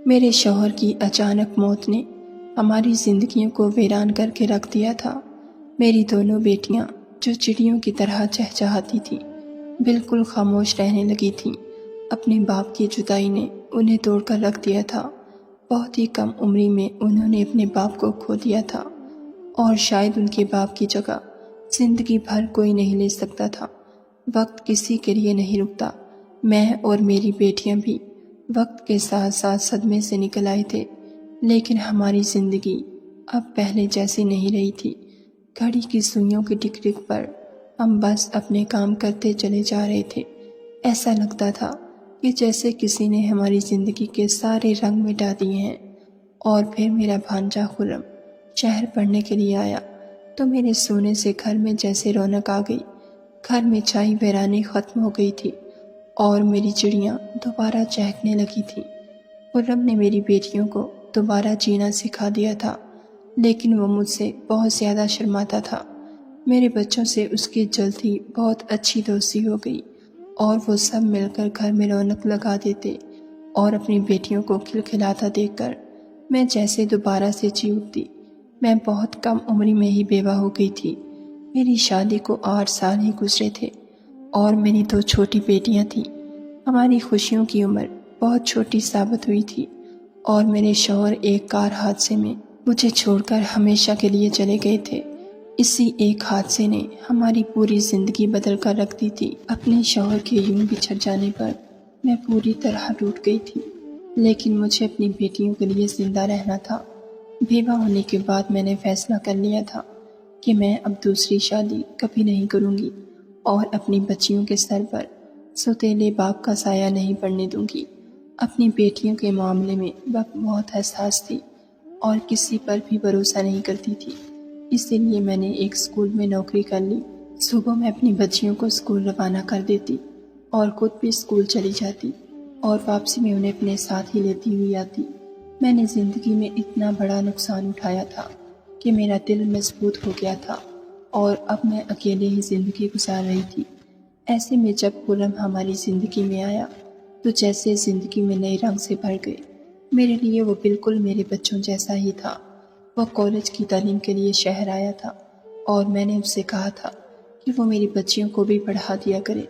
میرے شوہر کی اچانک موت نے ہماری زندگیوں کو ویران کر کے رکھ دیا تھا۔ میری دونوں بیٹیاں جو چڑیوں کی طرح چہچہاتی تھیں بالکل خاموش رہنے لگی تھیں۔ اپنے باپ کی جدائی نے انہیں توڑ کر رکھ دیا تھا۔ بہت ہی کم عمری میں انہوں نے اپنے باپ کو کھو دیا تھا اور شاید ان کے باپ کی جگہ زندگی بھر کوئی نہیں لے سکتا تھا۔ وقت کسی کے لیے نہیں رکتا۔ میں اور میری بیٹیاں بھی وقت کے ساتھ ساتھ صدمے سے نکل آئے تھے، لیکن ہماری زندگی اب پہلے جیسی نہیں رہی تھی۔ گھڑی کی سوئیوں کی ٹک ٹک پر ہم بس اپنے کام کرتے چلے جا رہے تھے۔ ایسا لگتا تھا کہ جیسے کسی نے ہماری زندگی کے سارے رنگ مٹا دیے ہیں۔ اور پھر میرا بھانجا خرم شہر پڑھنے کے لیے آیا تو میرے سونے سے گھر میں جیسے رونق آ گئی۔ گھر میں چھائی ویرانی ختم ہو گئی تھی اور میری چڑیاں دوبارہ چہکنے لگی تھیں۔ خرم نے میری بیٹیوں کو دوبارہ جینا سکھا دیا تھا، لیکن وہ مجھ سے بہت زیادہ شرماتا تھا۔ میرے بچوں سے اس کی جلد ہی بہت اچھی دوستی ہو گئی اور وہ سب مل کر گھر میں رونق لگا دیتے اور اپنی بیٹیوں کو کھلکھلاتا دیکھ کر میں جیسے دوبارہ سے جی اٹھتی۔ میں بہت کم عمری میں ہی بیوہ ہو گئی تھی۔ میری شادی کو 8 سال ہی گزرے تھے اور میری 2 چھوٹی بیٹیاں تھیں۔ ہماری خوشیوں کی عمر بہت چھوٹی ثابت ہوئی تھی اور میرے شوہر ایک کار حادثے میں مجھے چھوڑ کر ہمیشہ کے لیے چلے گئے تھے۔ اسی ایک حادثے نے ہماری پوری زندگی بدل کر رکھ دی تھی۔ اپنے شوہر کے یوں بچھڑ جانے پر میں پوری طرح ٹوٹ گئی تھی، لیکن مجھے اپنی بیٹیوں کے لیے زندہ رہنا تھا۔ بیوہ ہونے کے بعد میں نے فیصلہ کر لیا تھا کہ میں اب دوسری شادی کبھی نہیں کروں گی اور اپنی بچیوں کے سر پر سوتیلے باپ کا سایہ نہیں پڑنے دوں گی۔ اپنی بیٹیوں کے معاملے میں بہت حساس تھی اور کسی پر بھی بھروسہ نہیں کرتی تھی۔ اسی لیے میں نے ایک اسکول میں نوکری کر لی۔ صبح میں اپنی بچیوں کو اسکول روانہ کر دیتی اور خود بھی اسکول چلی جاتی اور واپسی میں انہیں اپنے ساتھ ہی لیتی ہوئی آتی۔ میں نے زندگی میں اتنا بڑا نقصان اٹھایا تھا کہ میرا دل مضبوط ہو گیا تھا اور اب میں اکیلے ہی زندگی گزار رہی تھی۔ ایسے میں جب خرم ہماری زندگی میں آیا تو جیسے زندگی میں نئے رنگ سے بھر گئے۔ میرے لیے وہ بالکل میرے بچوں جیسا ہی تھا۔ وہ کالج کی تعلیم کے لیے شہر آیا تھا اور میں نے اس سے کہا تھا کہ وہ میری بچیوں کو بھی پڑھا دیا کرے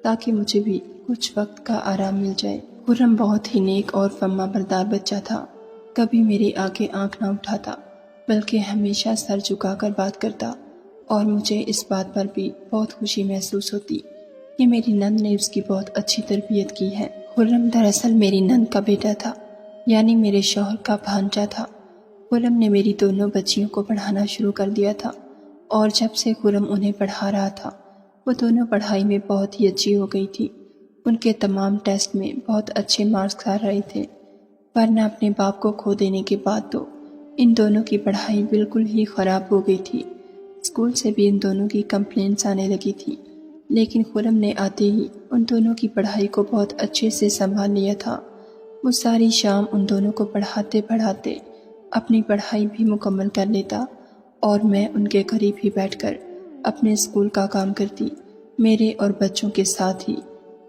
تاکہ مجھے بھی کچھ وقت کا آرام مل جائے۔ خرم بہت ہی نیک اور فرما بردار بچہ تھا۔ کبھی میرے آگے آنکھ نہ اٹھاتا بلکہ ہمیشہ سر جھکا کر بات کرتا اور مجھے اس بات پر بھی بہت خوشی محسوس ہوتی کہ میری نند نے اس کی بہت اچھی تربیت کی ہے۔ خرم دراصل میری نند کا بیٹا تھا، یعنی میرے شوہر کا بھانجا تھا۔ خرم نے میری دونوں بچیوں کو پڑھانا شروع کر دیا تھا اور جب سے خرم انہیں پڑھا رہا تھا وہ دونوں پڑھائی میں بہت ہی اچھی ہو گئی تھی۔ ان کے تمام ٹیسٹ میں بہت اچھے مارکس آ رہے تھے، ورنہ اپنے باپ کو کھو دینے کے بعد تو ان دونوں کی پڑھائی بالکل ہی خراب ہو گئی تھی۔ اسکول سے بھی ان دونوں کی کمپلینٹس آنے لگی تھی، لیکن خرم نے آتے ہی ان دونوں کی پڑھائی کو بہت اچھے سے سنبھال لیا تھا۔ وہ ساری شام ان دونوں کو پڑھاتے پڑھاتے اپنی پڑھائی بھی مکمل کر لیتا اور میں ان کے قریب ہی بیٹھ کر اپنے اسکول کا کام کرتی۔ میرے اور بچوں کے ساتھ ہی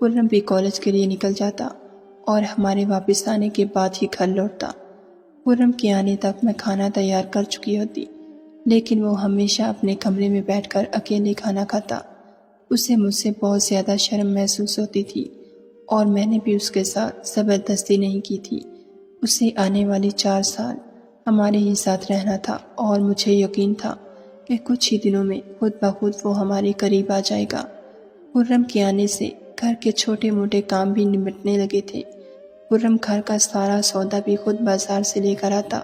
خرم بھی کالج کے لیے نکل جاتا اور ہمارے واپس آنے کے بعد ہی گھر لوٹتا۔ خرم کے آنے تک میں کھانا تیار کر چکی ہوتی، لیکن وہ ہمیشہ اپنے کمرے میں بیٹھ کر اکیلے کھانا کھاتا۔ اسے مجھ سے بہت زیادہ شرم محسوس ہوتی تھی اور میں نے بھی اس کے ساتھ زبردستی نہیں کی تھی۔ اسے آنے والی 4 سال ہمارے ہی ساتھ رہنا تھا اور مجھے یقین تھا کہ کچھ ہی دنوں میں خود بخود وہ ہمارے قریب آ جائے گا۔ خرم کے آنے سے گھر کے چھوٹے موٹے کام بھی نمٹنے لگے تھے۔ خرم گھر کا سارا سودا بھی خود بازار سے لے کر آتا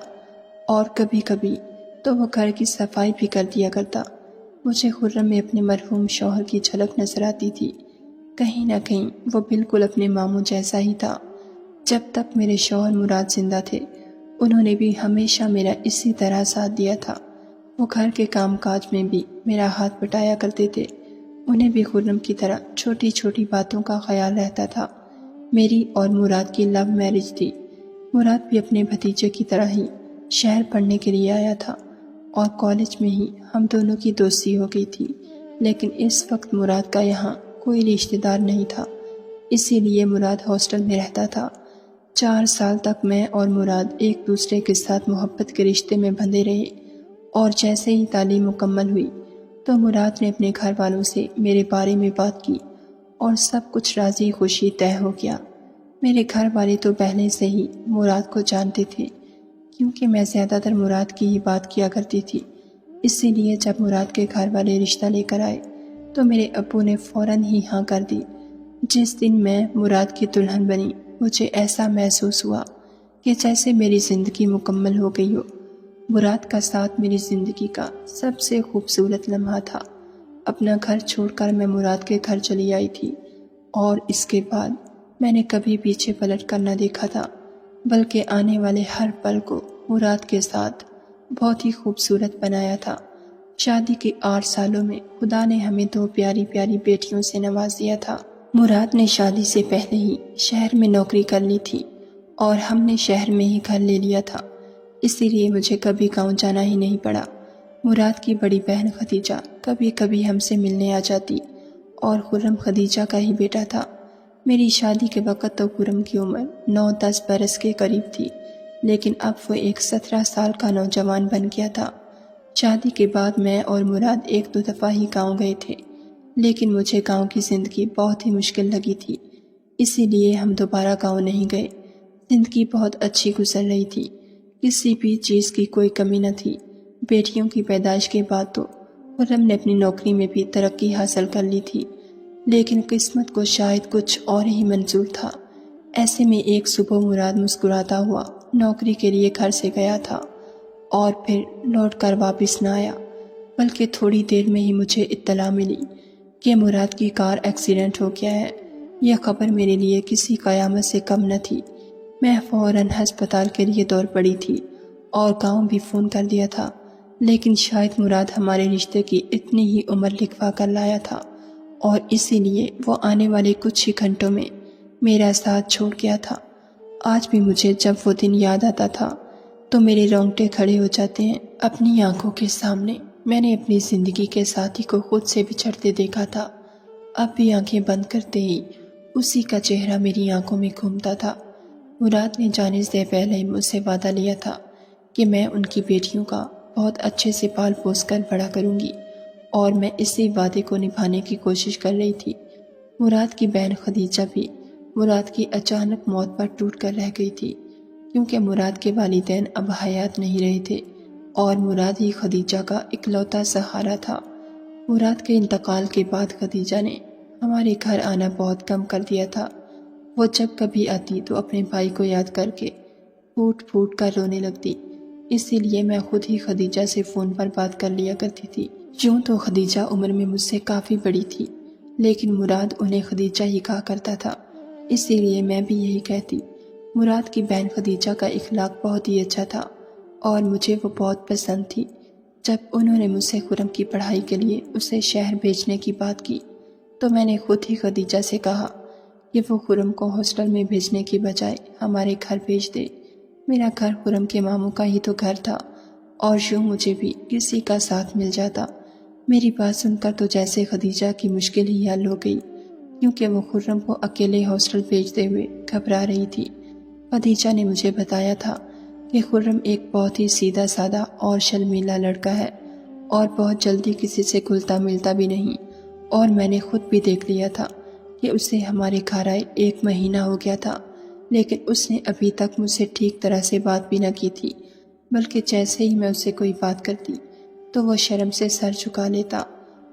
اور کبھی کبھی تو وہ گھر کی صفائی بھی کر دیا کرتا۔ مجھے خرم میں اپنے مرحوم شوہر کی جھلک نظر آتی تھی۔ کہیں نہ کہیں وہ بالکل اپنے ماموں جیسا ہی تھا۔ جب تک میرے شوہر مراد زندہ تھے انہوں نے بھی ہمیشہ میرا اسی طرح ساتھ دیا تھا۔ وہ گھر کے کام کاج میں بھی میرا ہاتھ بٹایا کرتے تھے۔ انہیں بھی خرم کی طرح چھوٹی چھوٹی باتوں کا خیال رہتا تھا۔ میری اور مراد کی لو میرج تھی۔ مراد بھی اپنے بھتیجے کی طرح ہی شہر پڑھنے کے لیے آیا تھا اور کالج میں ہی ہم دونوں کی دوستی ہو گئی تھی، لیکن اس وقت مراد کا یہاں کوئی رشتہ دار نہیں تھا، اسی لیے مراد ہاسٹل میں رہتا تھا۔ 4 سال تک میں اور مراد ایک دوسرے کے ساتھ محبت کے رشتے میں بندھے رہے، اور جیسے ہی تعلیم مکمل ہوئی تو مراد نے اپنے گھر والوں سے میرے بارے میں بات کی اور سب کچھ راضی خوشی طے ہو گیا۔ میرے گھر والے تو پہلے سے ہی مراد کو جانتے تھے، کیونکہ میں زیادہ تر مراد کی ہی بات کیا کرتی تھی۔ اسی لیے جب مراد کے گھر والے رشتہ لے کر آئے تو میرے ابو نے فوراً ہی ہاں کر دی۔ جس دن میں مراد کی دلہن بنی، مجھے ایسا محسوس ہوا کہ جیسے میری زندگی مکمل ہو گئی ہو۔ مراد کا ساتھ میری زندگی کا سب سے خوبصورت لمحہ تھا۔ اپنا گھر چھوڑ کر میں مراد کے گھر چلی آئی تھی، اور اس کے بعد میں نے کبھی پیچھے پلٹ کر نہ دیکھا تھا، بلکہ آنے والے ہر پل کو مراد کے ساتھ بہت ہی خوبصورت بنایا تھا۔ شادی کے 8 سالوں میں خدا نے ہمیں 2 پیاری پیاری بیٹیوں سے نواز دیا تھا۔ مراد نے شادی سے پہلے ہی شہر میں نوکری کر لی تھی، اور ہم نے شہر میں ہی گھر لے لیا تھا، اسی لیے مجھے کبھی گاؤں جانا ہی نہیں پڑا۔ مراد کی بڑی بہن خدیجہ کبھی کبھی ہم سے ملنے آ جاتی، اور خرم خدیجہ کا ہی بیٹا تھا۔ میری شادی کے وقت تو خرم کی عمر 9-10 برس کے قریب تھی، لیکن اب وہ ایک 17 سال کا نوجوان بن گیا تھا۔ شادی کے بعد میں اور مراد 1-2 دفعہ ہی گاؤں گئے تھے، لیکن مجھے گاؤں کی زندگی بہت ہی مشکل لگی تھی، اسی لیے ہم دوبارہ گاؤں نہیں گئے۔ زندگی بہت اچھی گزر رہی تھی، کسی بھی چیز کی کوئی کمی نہ تھی۔ بیٹیوں کی پیدائش کے بعد تو خرم نے اپنی نوکری میں بھی ترقی حاصل کر لی تھی، لیکن قسمت کو شاید کچھ اور ہی منظور تھا۔ ایسے میں ایک صبح مراد مسکراتا ہوا نوکری کے لیے گھر سے گیا تھا، اور پھر لوٹ کر واپس نہ آیا، بلکہ تھوڑی دیر میں ہی مجھے اطلاع ملی کہ مراد کی کار ایکسیڈنٹ ہو گیا ہے۔ یہ خبر میرے لیے کسی قیامت سے کم نہ تھی۔ میں فوراً ہسپتال کے لیے دوڑ پڑی تھی، اور گاؤں بھی فون کر دیا تھا، لیکن شاید مراد ہمارے رشتے کی اتنی ہی عمر لکھوا کر لایا تھا، اور اسی لیے وہ آنے والے کچھ ہی گھنٹوں میں میرا ساتھ چھوڑ گیا تھا۔ آج بھی مجھے جب وہ دن یاد آتا تھا تو میرے رونگٹے کھڑے ہو جاتے ہیں۔ اپنی آنکھوں کے سامنے میں نے اپنی زندگی کے ساتھی کو خود سے بچھڑتے دیکھا تھا۔ اب بھی آنکھیں بند کرتے ہی اسی کا چہرہ میری آنکھوں میں گھومتا تھا۔ مراد نے جانے سے پہلے مجھ سے وعدہ لیا تھا کہ میں ان کی بیٹیوں کا بہت اچھے سے پال پوس کر بڑا کروں گی، اور میں اسی وعدے کو نبھانے کی کوشش کر رہی تھی۔ مراد کی بہن خدیجہ بھی مراد کی اچانک موت پر ٹوٹ کر رہ گئی تھی، کیونکہ مراد کے والدین اب حیات نہیں رہے تھے، اور مراد ہی خدیجہ کا اکلوتا سہارا تھا۔ مراد کے انتقال کے بعد خدیجہ نے ہمارے گھر آنا بہت کم کر دیا تھا۔ وہ جب کبھی آتی تو اپنے بھائی کو یاد کر کے پھوٹ پھوٹ کر رونے لگتی، اسی لیے میں خود ہی خدیجہ سے فون پر بات کر لیا کرتی تھی۔ یوں تو خدیجہ عمر میں مجھ سے کافی بڑی تھی، لیکن مراد انہیں خدیجہ ہی کہا کرتا تھا، اسی لیے میں بھی یہی کہتی۔ مراد کی بہن خدیجہ کا اخلاق بہت ہی اچھا تھا، اور مجھے وہ بہت پسند تھی۔ جب انہوں نے مجھ سے خرم کی پڑھائی کے لیے اسے شہر بھیجنے کی بات کی تو میں نے خود ہی خدیجہ سے کہا کہ وہ خرم کو ہاسٹل میں بھیجنے کی بجائے ہمارے گھر بھیج دے۔ میرا گھر خرم کے ماموں کا ہی تو گھر تھا، اور یوں مجھے بھی کسی کا ساتھ مل جاتا۔ میری بات سن کر تو جیسے خدیجہ کی مشکل ہی حل ہو گئی، کیونکہ وہ خرم کو اکیلے ہاسٹل بھیجتے ہوئے گھبرا رہی تھی۔ خدیجہ نے مجھے بتایا تھا کہ خرم ایک بہت ہی سیدھا سادہ اور شرمیلا لڑکا ہے، اور بہت جلدی کسی سے گھلتا ملتا بھی نہیں، اور میں نے خود بھی دیکھ لیا تھا کہ اسے ہمارے گھر آئے 1 مہینہ ہو گیا تھا، لیکن اس نے ابھی تک مجھ سے ٹھیک طرح سے بات بھی نہ کی تھی، بلکہ جیسے ہی میں اس سے کوئی بات کرتی تو وہ شرم سے سر جھکا لیتا،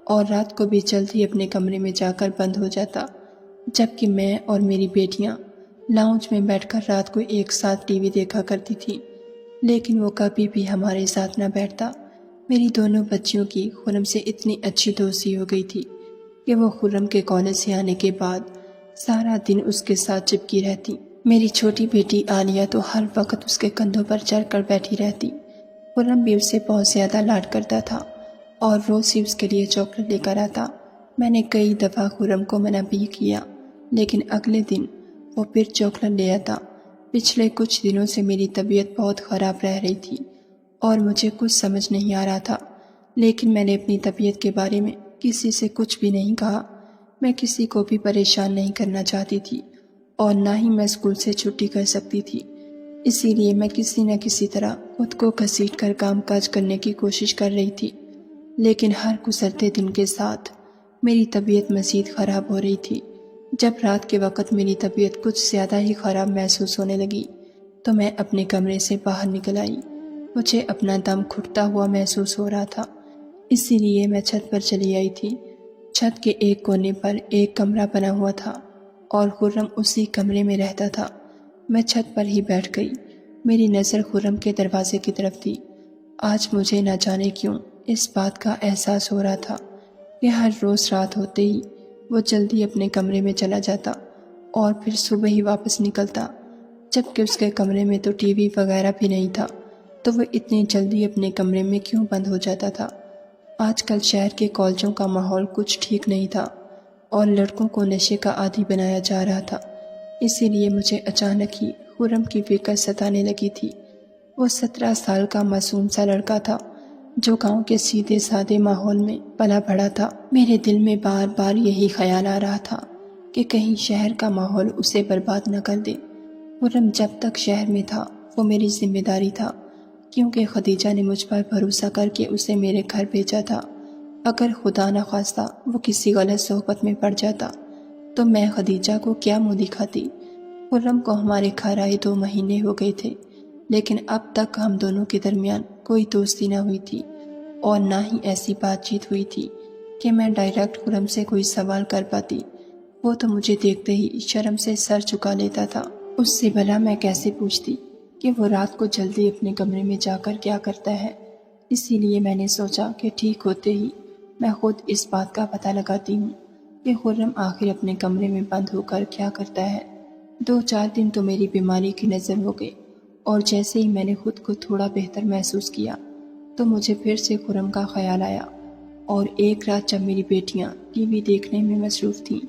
اور رات کو بھی جلد ہی اپنے کمرے میں جا کر بند ہو جاتا، جبکہ میں اور میری بیٹیاں لاؤنج میں بیٹھ کر رات کو ایک ساتھ ٹی وی دیکھا کرتی تھی، لیکن وہ کبھی بھی ہمارے ساتھ نہ بیٹھتا۔ میری دونوں بچیوں کی خرم سے اتنی اچھی دوستی ہو گئی تھی کہ وہ خرم کے کالج سے آنے کے بعد سارا دن اس کے ساتھ چپکی رہتی۔ میری چھوٹی بیٹی عالیہ تو ہر وقت اس کے کندھوں پر چڑھ کر بیٹھی رہتی۔ خرم بھی اس سے بہت زیادہ لاڈ کرتا تھا، اور روز ہی اس کے لیے چاکلیٹ لے کر آتا۔ میں نے کئی دفعہ خرم کو منع بھی کیا، لیکن اگلے دن وہ پھر چاکلیٹ لے آتا۔ پچھلے کچھ دنوں سے میری طبیعت بہت خراب رہ رہی تھی، اور مجھے کچھ سمجھ نہیں آ رہا تھا، لیکن میں نے اپنی طبیعت کے بارے میں کسی سے کچھ بھی نہیں کہا۔ میں کسی کو بھی پریشان نہیں کرنا چاہتی تھی، اور نہ ہی میں اسکول سے چھٹی کر سکتی تھی۔ اسی لیے میں کسی نہ کسی طرح خود کو گھسیٹ کر کام کاج کرنے کی کوشش کر رہی تھی، لیکن ہر گزرتے دن کے ساتھ میری طبیعت مزید خراب ہو رہی تھی۔ جب رات کے وقت میری طبیعت کچھ زیادہ ہی خراب محسوس ہونے لگی تو میں اپنے کمرے سے باہر نکل آئی۔ مجھے اپنا دم گھٹتا ہوا محسوس ہو رہا تھا، اسی لیے میں چھت پر چلی آئی تھی۔ چھت کے ایک کونے پر ایک کمرہ بنا ہوا تھا اور خرم اسی کمرے میں رہتا تھا۔ میں چھت پر ہی بیٹھ گئی۔ میری نظر خرم کے دروازے کی طرف تھی۔ آج مجھے نہ جانے کیوں اس بات کا احساس ہو رہا تھا کہ ہر روز رات ہوتے ہی وہ جلدی اپنے کمرے میں چلا جاتا اور پھر صبح ہی واپس نکلتا، جبکہ اس کے کمرے میں تو ٹی وی وغیرہ بھی نہیں تھا، تو وہ اتنی جلدی اپنے کمرے میں کیوں بند ہو جاتا تھا؟ آج کل شہر کے کالجوں کا ماحول کچھ ٹھیک نہیں تھا اور لڑکوں کو نشے کا عادی بنایا جا رہا تھا، اسی لیے مجھے اچانک ہی خرم کی فکر ستانے لگی تھی۔ وہ 17 سال کا معصوم سا لڑکا تھا جو گاؤں کے سیدھے سادے ماحول میں پلا بڑھا تھا۔ میرے دل میں بار بار یہی خیال آ رہا تھا کہ کہیں شہر کا ماحول اسے برباد نہ کر دے۔ خرم جب تک شہر میں تھا وہ میری ذمہ داری تھا، کیونکہ خدیجہ نے مجھ پر بھروسہ کر کے اسے میرے گھر بھیجا تھا۔ اگر خدا نخواستہ وہ کسی غلط صحبت میں پڑ جاتا تو میں خدیجہ کو کیا منہ دکھاتی؟ خرم کو ہمارے گھر آئے 2 مہینے ہو گئے تھے، لیکن اب تک ہم دونوں کے درمیان کوئی دوستی نہ ہوئی تھی اور نہ ہی ایسی بات چیت ہوئی تھی کہ میں ڈائریکٹ خرم سے کوئی سوال کر پاتی۔ وہ تو مجھے دیکھتے ہی شرم سے سر جھکا لیتا تھا۔ اس سے بھلا میں کیسے پوچھتی کہ وہ رات کو جلدی اپنے کمرے میں جا کر کیا کرتا ہے؟ اسی لیے میں نے سوچا کہ ٹھیک ہوتے ہی میں خود اس بات کا پتہ لگاتی ہوں کہ خرم آخر اپنے کمرے میں بند ہو کر کیا کرتا ہے۔ 2-4 دن تو میری بیماری کی نظر ہو گئے اور جیسے ہی میں نے خود کو تھوڑا بہتر محسوس کیا تو مجھے پھر سے خرم کا خیال آیا، اور ایک رات جب میری بیٹیاں ٹی وی دیکھنے میں مصروف تھیں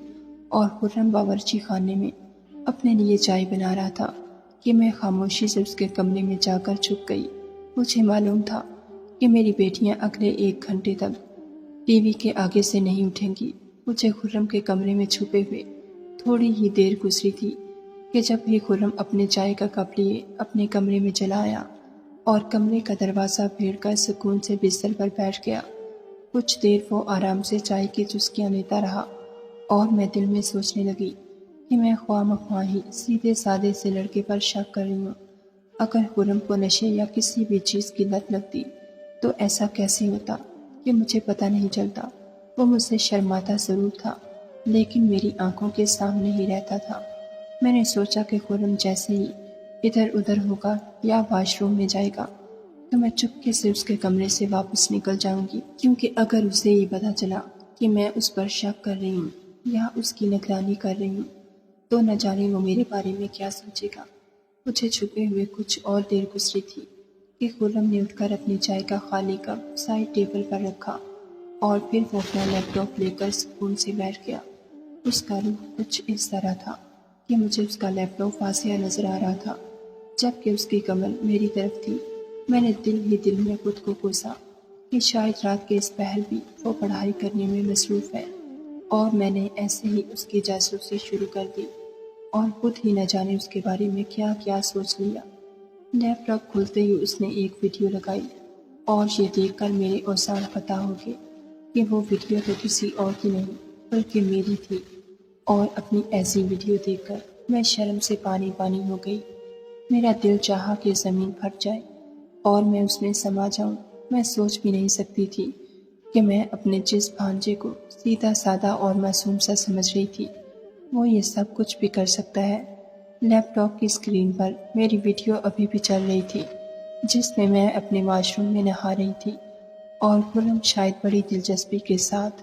اور خرم باورچی خانے میں اپنے لیے چائے بنا رہا تھا کہ میں خاموشی سے اس کے کمرے میں جا کر چھپ گئی۔ مجھے معلوم تھا کہ میری بیٹیاں اگلے 1 گھنٹے تک ٹی وی کے آگے سے نہیں اٹھیں گی۔ مجھے خرم کے کمرے میں چھپے ہوئے تھوڑی ہی دیر گزری تھی کہ جب ہی خرم اپنے چائے کا کپ لیے اپنے کمرے میں چلا آیا اور کمرے کا دروازہ پھیر کر سکون سے بستر پر بیٹھ گیا۔ کچھ دیر وہ آرام سے چائے کی چسکیاں لیتا رہا اور میں دل میں سوچنے لگی کہ میں خواہ مخواہ ہی سیدھے سادے سے لڑکے پر شک کر رہی ہوں۔ اگر خرم کو نشے یا کسی بھی چیز کی لت لگتی تو ایسا کیسے ہوتا کہ مجھے پتہ نہیں چلتا؟ وہ مجھ سے شرماتا ضرور تھا، لیکن میری آنکھوں کے سامنے ہی رہتا تھا۔ میں نے سوچا کہ خرم جیسے ہی ادھر ادھر ہوگا یا واش روم میں جائے گا تو میں چپکے سے اس کے کمرے سے واپس نکل جاؤں گی، کیونکہ اگر اسے یہ پتہ چلا کہ میں اس پر شک کر رہی ہوں یا اس کی نگرانی کر رہی ہوں تو نہ جانے وہ میرے بارے میں کیا سوچے گا۔ مجھے چھپے ہوئے کچھ اور دیر گزری تھی کہ خرم نے اٹھ کر اپنی چائے کا خالی کپ سائڈ ٹیبل پر رکھا اور پھر وہ اپنا لیپ ٹاپ لے کر سکون سے بیٹھ گیا۔ اس کا روح کچھ اس طرح تھا کہ مجھے اس کا لیپ ٹاپ واضح نظر آ رہا تھا، جبکہ اس کی کمر میری طرف تھی۔ میں نے دل ہی دل میں خود کو کوسا کہ شاید رات کے اس پہر بھی وہ پڑھائی کرنے میں مصروف ہے، اور میں نے ایسے ہی اس کی جاسوسی شروع کر دی اور خود ہی نہ جانے اس کے بارے میں کیا کیا سوچ لیا۔ لیپ ٹاپ کھلتے ہی اس نے ایک ویڈیو لگائی اور یہ دیکھ کر میرے اوزار پتہ ہو گئے کہ وہ ویڈیو تو کسی اور کی نہیں بلکہ میری تھی، اور اپنی ایسی ویڈیو دیکھ کر میں شرم سے پانی پانی ہو گئی۔ میرا دل چاہا کہ زمین پھٹ جائے اور میں اس میں سما جاؤں۔ میں سوچ بھی نہیں سکتی تھی کہ میں اپنے جس بھانجے کو سیدھا سادہ اور معصوم سا سمجھ رہی تھی وہ یہ سب کچھ بھی کر سکتا ہے۔ لیپ ٹاپ کی اسکرین پر میری ویڈیو ابھی بھی چل رہی تھی جس میں میں اپنے واش روم میں نہا رہی تھی، اور خرم شاید بڑی دلچسپی کے ساتھ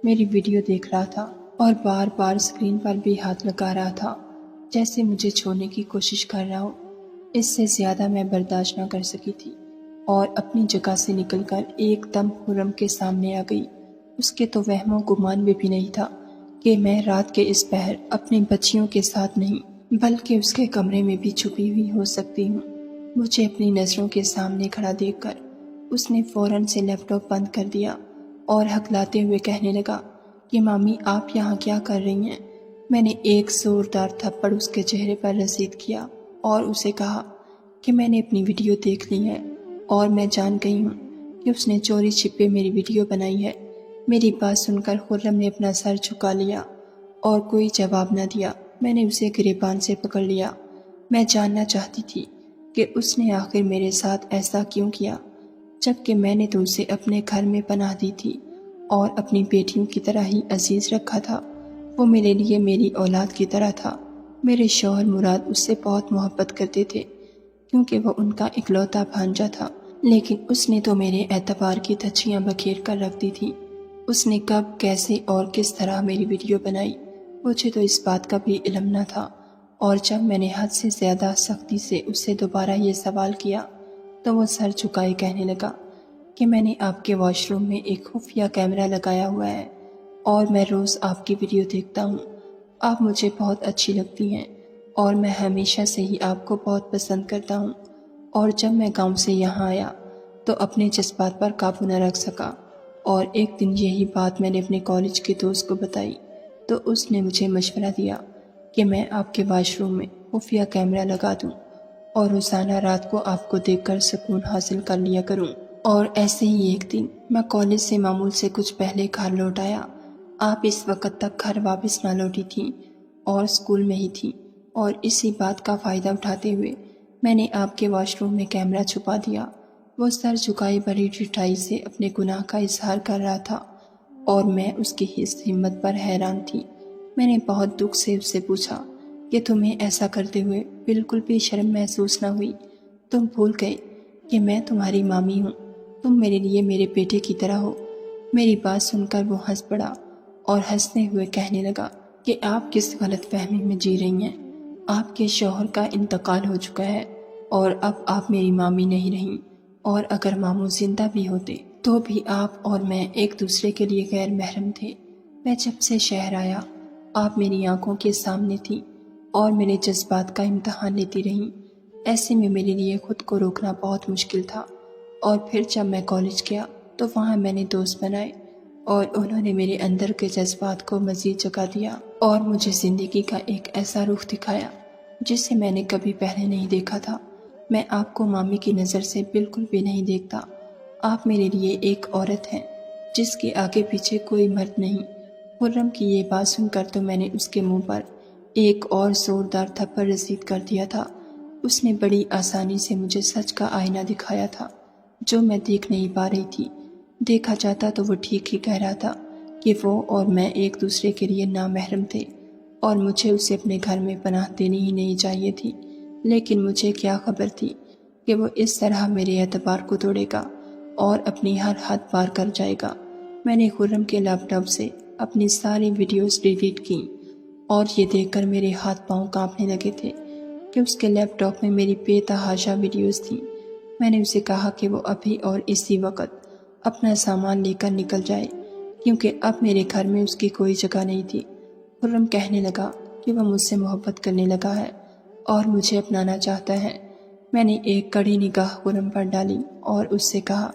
میری ویڈیو دیکھ رہا تھا اور بار بار اسکرین پر بھی ہاتھ لگا رہا تھا جیسے مجھے چھوڑنے کی کوشش کر رہا ہو۔ اس سے زیادہ میں برداشت نہ کر سکی تھی اور اپنی جگہ سے نکل کر ایک دم خرم کے سامنے آ گئی۔ اس کے تو وہم و گمان میں بھی نہیں تھا کہ میں رات کے اس پہر اپنی بچیوں کے ساتھ نہیں بلکہ اس کے کمرے میں بھی چھپی ہوئی ہو سکتی ہوں۔ مجھے اپنی نظروں کے سامنے کھڑا دیکھ کر اس نے فوراً سے لیپ ٹاپ بند کر دیا اور ہکلاتے ہوئے کہنے لگا کہ مامی آپ یہاں کیا کر رہی ہیں؟ میں نے ایک زوردار تھپڑ اس کے چہرے پر رسید کیا اور اسے کہا کہ میں نے اپنی ویڈیو دیکھ لی ہے اور میں جان گئی ہوں کہ اس نے چوری چھپے میری ویڈیو بنائی ہے۔ میری بات سن کر خرم نے اپنا سر جھکا لیا اور کوئی جواب نہ دیا۔ میں نے اسے گریبان سے پکڑ لیا۔ میں جاننا چاہتی تھی کہ اس نے آخر میرے ساتھ ایسا کیوں کیا، جبکہ میں نے تو اسے اپنے گھر میں پناہ دی تھی اور اپنی بیٹیوں کی طرح ہی عزیز رکھا تھا۔ وہ میرے لیے میری اولاد کی طرح تھا۔ میرے شوہر مراد اس سے بہت محبت کرتے تھے کیونکہ وہ ان کا اکلوتا بھانجا تھا، لیکن اس نے تو میرے اعتبار کی دھچیاں بکھیر کر رکھ دی تھی۔ اس نے کب، کیسے اور کس طرح میری ویڈیو بنائی، مجھے تو اس بات کا بھی علم نہ تھا۔ اور جب میں نے حد سے زیادہ سختی سے اس سے دوبارہ یہ سوال کیا تو وہ سر جھکائے کہنے لگا کہ میں نے آپ کے واش روم میں ایک خفیہ کیمرہ لگایا ہوا ہے اور میں روز آپ کی ویڈیو دیکھتا ہوں۔ آپ مجھے بہت اچھی لگتی ہیں اور میں ہمیشہ سے ہی آپ کو بہت پسند کرتا ہوں، اور جب میں گاؤں سے یہاں آیا تو اپنے جذبات پر قابو نہ رکھ سکا، اور ایک دن یہی بات میں نے اپنے کالج کے دوست کو بتائی تو اس نے مجھے مشورہ دیا کہ میں آپ کے واش روم میں خفیہ کیمرہ لگا دوں اور روزانہ رات کو آپ کو دیکھ کر سکون حاصل کر لیا کروں۔ اور ایسے ہی ایک دن میں کالج سے معمول سے کچھ پہلے گھر لوٹ آیا۔ آپ اس وقت تک گھر واپس نہ لوٹی تھیں اور اسکول میں ہی تھیں، اور اسی بات کا فائدہ اٹھاتے ہوئے میں نے آپ کے واش روم میں کیمرہ چھپا دیا۔ وہ سر جھکائے بڑی ڈٹائی سے اپنے گناہ کا اظہار کر رہا تھا اور میں اس کی اس ہمت پر حیران تھی۔ میں نے بہت دکھ سے اس سے پوچھا کہ تمہیں ایسا کرتے ہوئے بالکل بھی شرم محسوس نہ ہوئی؟ تم بھول گئے کہ میں تمہاری مامی ہوں، تم میرے لیے میرے بیٹے کی طرح ہو۔ میری بات سن کر وہ ہنس پڑا اور ہنستے ہوئے کہنے لگا کہ آپ کس غلط فہمی میں جی رہی ہیں۔ آپ کے شوہر کا انتقال ہو چکا ہے اور اب آپ میری مامی نہیں رہیں، اور اگر ماموں زندہ بھی ہوتے تو بھی آپ اور میں ایک دوسرے کے لیے غیر محرم تھے۔ میں جب سے شہر آیا آپ میری آنکھوں کے سامنے تھی اور میرے جذبات کا امتحان لیتی رہیں۔ ایسے میں میرے لیے خود کو روکنا بہت مشکل تھا، اور پھر جب میں کالج گیا تو وہاں میں نے دوست بنائے اور انہوں نے میرے اندر کے جذبات کو مزید جگہ دیا اور مجھے زندگی کا ایک ایسا رخ دکھایا جسے میں نے کبھی پہلے نہیں دیکھا تھا۔ میں آپ کو مامی کی نظر سے بالکل بھی نہیں دیکھتا۔ آپ میرے لیے ایک عورت ہیں جس کے آگے پیچھے کوئی مرد نہیں۔ خرم کی یہ بات سن کر تو میں نے اس کے منہ پر ایک اور زوردار تھپڑ رسید کر دیا تھا۔ اس نے بڑی آسانی سے مجھے سچ کا آئینہ دکھایا تھا جو میں دیکھ نہیں پا رہی تھی۔ دیکھا جاتا تو وہ ٹھیک ہی کہہ رہا تھا کہ وہ اور میں ایک دوسرے کے لیے نامحرم تھے اور مجھے اسے اپنے گھر میں پناہ دینی ہی نہیں چاہیے تھی، لیکن مجھے کیا خبر تھی کہ وہ اس طرح میرے اعتبار کو توڑے گا اور اپنی ہر حد پار کر جائے گا۔ میں نے خرم کے لیپ ٹاپ سے اپنی ساری ویڈیوز ڈیلیٹ کیں اور یہ دیکھ کر میرے ہاتھ پاؤں کانپنے لگے تھے کہ اس کے لیپ ٹاپ میں میری بے تحاشا ویڈیوز تھیں۔ میں نے اسے کہا کہ وہ ابھی اور اسی وقت اپنا سامان لے کر نکل جائے کیونکہ اب میرے گھر میں اس کی کوئی جگہ نہیں تھی۔ خرم کہنے لگا کہ وہ مجھ سے محبت کرنے لگا ہے اور مجھے اپنانا چاہتا ہے۔ میں نے ایک کڑی نگاہ خرم پر ڈالی اور اس سے کہا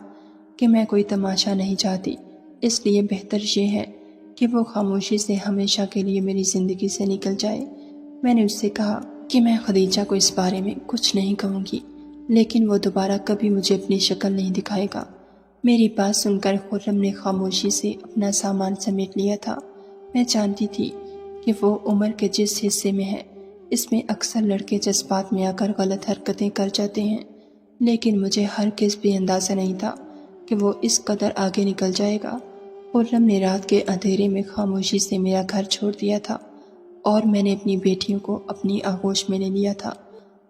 کہ میں کوئی تماشا نہیں چاہتی، اس لیے بہتر یہ ہے کہ وہ خاموشی سے ہمیشہ کے لیے میری زندگی سے نکل جائے۔ میں نے اس سے کہا کہ میں خدیجہ کو اس بارے میں کچھ نہیں کہوں گی، لیکن وہ دوبارہ کبھی مجھے اپنی شکل نہیں دکھائے گا۔ میری بات سن کر خرم نے خاموشی سے اپنا سامان سمیٹ لیا تھا۔ میں جانتی تھی کہ وہ عمر کے جس حصے میں ہے اس میں اکثر لڑکے جذبات میں آ کر غلط حرکتیں کر جاتے ہیں، لیکن مجھے ہرگز بھی اندازہ نہیں تھا کہ وہ اس قدر آگے نکل جائے گا۔ خرم نے رات کے اندھیرے میں خاموشی سے میرا گھر چھوڑ دیا تھا اور میں نے اپنی بیٹیوں کو اپنی آغوش میں لے لیا تھا۔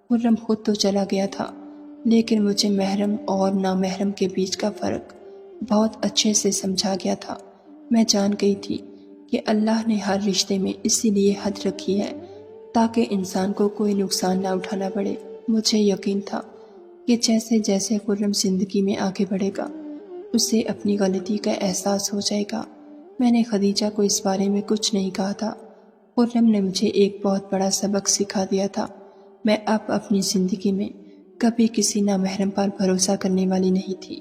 خرم خود تو چلا گیا تھا، لیکن مجھے محرم اور نامحرم کے بیچ کا فرق بہت اچھے سے سمجھا گیا تھا۔ میں جان گئی تھی کہ اللہ نے ہر رشتے میں اسی لیے حد رکھی ہے تاکہ انسان کو کوئی نقصان نہ اٹھانا پڑے۔ مجھے یقین تھا کہ جیسے جیسے خرم زندگی میں آگے بڑھے گا اسے اپنی غلطی کا احساس ہو جائے گا۔ میں نے خدیجہ کو اس بارے میں کچھ نہیں کہا تھا۔ خرم نے مجھے ایک بہت بڑا سبق سکھا دیا تھا۔ میں اب اپنی زندگی میں کبھی کسی نامحرم پر بھروسہ کرنے والی نہیں تھی۔